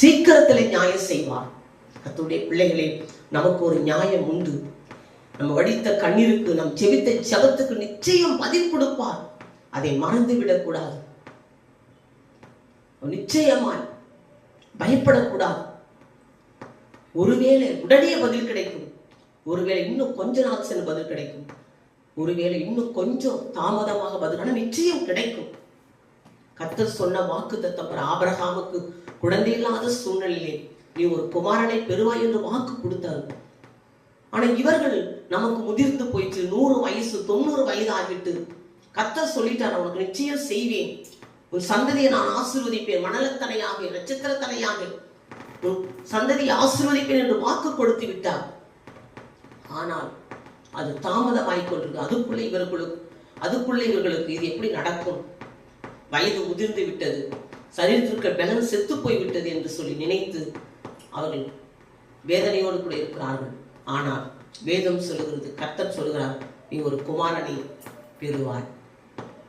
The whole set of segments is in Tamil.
சீக்கிரத்தில் நியாயம் செய்வார். கர்த்தருடைய பிள்ளைகளே, நமக்கு ஒரு நியாயம் உண்டு. நம்ம வடித்த கண்ணீருக்கு, நம் செவித்த ஜெபத்துக்கு நிச்சயம் பதில் கொடுப்பார். அதை மறந்து விடக்கூடாது. நிச்சயமாய் பயப்படக்கூடாது. ஒருவேளை உடனே பதில் கிடைக்கும், ஒருவேளை இன்னும் கொஞ்ச நாள் சென்று பதில் கிடைக்கும், ஒருவேளை இன்னும் கொஞ்சம் தாமதமாக பதில், ஆனால் நிச்சயம் கிடைக்கும். கர்த்தர் சொன்ன வாக்குத்தத்தம் ஆபிரகாமுக்கு குழந்தை இல்லாத சூழ்நிலையிலே நீ ஒரு குமாரனை பெறுவாய் என்று வாக்கு கொடுத்தார். ஆனா இவர்கள் நமக்கு முதிர்ந்து போயிட்டு 100 வயசு 90 வயது ஆகிட்டு கர்த்தர் சொல்லிட்டார், உனக்கு நிச்சயம் செய்வேன், உன் சந்ததியை நான் ஆசீர்வதிப்பேன், மணலத்தனையாக நட்சத்திரத்தனையாக உன் சந்ததியை ஆசீர்வதிப்பேன் என்று வாக்கு கொடுத்து விட்டார். ஆனால் அது தாமதமாய் கொண்டிருக்கு. அதுக்குள்ளே இவர்களுக்கு இது எப்படி நடக்கும், வயது முதிர்ந்து விட்டது, சரீரத்திற்கு பலன் செத்து போய்விட்டது என்று சொல்லி நினைத்து அவர்கள் வேதனையோடு கூட இருக்கிறார்கள். ஆனால் வேதம் சொல்லுகிறது, கர்த்தர் சொல்லுகிறார், நீ ஒரு குமாரனை பெறுவாய்.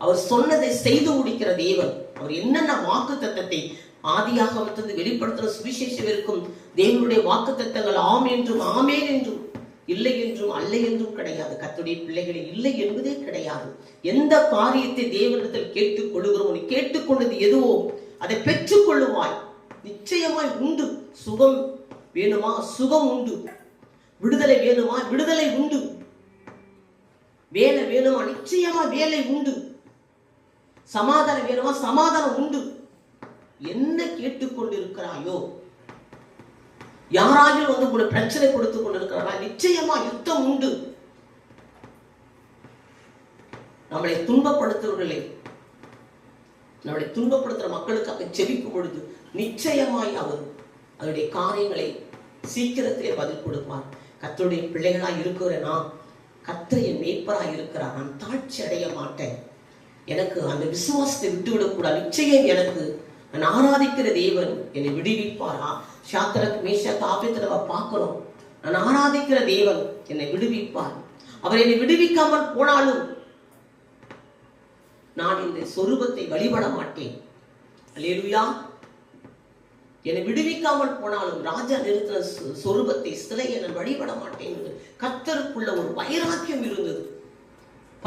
அவர் சொன்னதை செய்து முடிக்கிற தேவன். அவர் என்னென்ன வாக்கு தத்தத்தை ஆதியாகமத்திலிருந்து வெளிப்படுத்துகிற சுவிசேஷம் இருக்கும் தேவனுடைய வாக்கு தத்தங்கள் ஆம் என்றும் ஆமேன் என்றும், இல்லை என்றும் அல்ல என்றும் கிடையாது. கர்த்தருடைய பிள்ளைகளை இல்லை என்பதே கிடையாது. எந்த காரியத்தை தேவனிடத்தில் கேட்டுக் கொள்ளுகிறோம், நீ கேட்டுக்கொண்டது எதுவோ அதை பெற்றுக் கொள்ளுவாய். நிச்சயமாய் உண்டு. சுகம் வேணுமா, சுகம் உண்டு. விடுதலை வேணுமா, விடுதலை உண்டு. வேலை வேணுமா, நிச்சயமா வேலை உண்டு. சமாதானம் வேணுமா, சமாதானம் உண்டு. என்ன கேட்டுக்கொண்டிருக்கிறாயோ, யாராவது கூட பிரச்சனை கொடுத்துக் கொண்டிருக்கிறாரா, நிச்சயமா யுத்தம் உண்டு. நம்மளை துன்பப்படுத்துவர்களே, நம்மளை துன்பப்படுத்துற மக்களுக்காக செபிக்கும் பொழுது நிச்சயமாய் அவர் அவருடைய காரியங்களை சீக்கிரத்திலே பதில் கொடுப்பார். கர்த்தருடைய பிள்ளைகளாய் இருக்கிற நான், கர்த்தர் என் மேய்ப்பராய் இருக்கிறார், நான் தாழ்ச்சி அடைய மாட்டேன். எனக்கு அந்த விசுவாசத்தை விட்டுவிடக்கூடாது. நிச்சயம் எனக்கு நான் ஆராதிக்கிற தேவன் என்னை விடுவிப்பாரா. சாத்ரக் மேஷாக் ஆபேத்நேகோவை பார்க்கிறோம். நான் ஆராதிக்கிற தேவன் என்னை விடுவிப்பார். அவர் என்னை விடுவிக்காமல் போனாலும் நான் இந்த சொரூபத்தை வழிபட மாட்டேன். அல்லேலூயா. என்னை விடுவிக்காமல் போனாலும் ராஜா நிறுத்தின சொரூபத்தை, சிலையை நான் வழிபட மாட்டேன் என்று கர்த்தருக்குள்ள ஒரு வைராக்கியம் இருந்தது.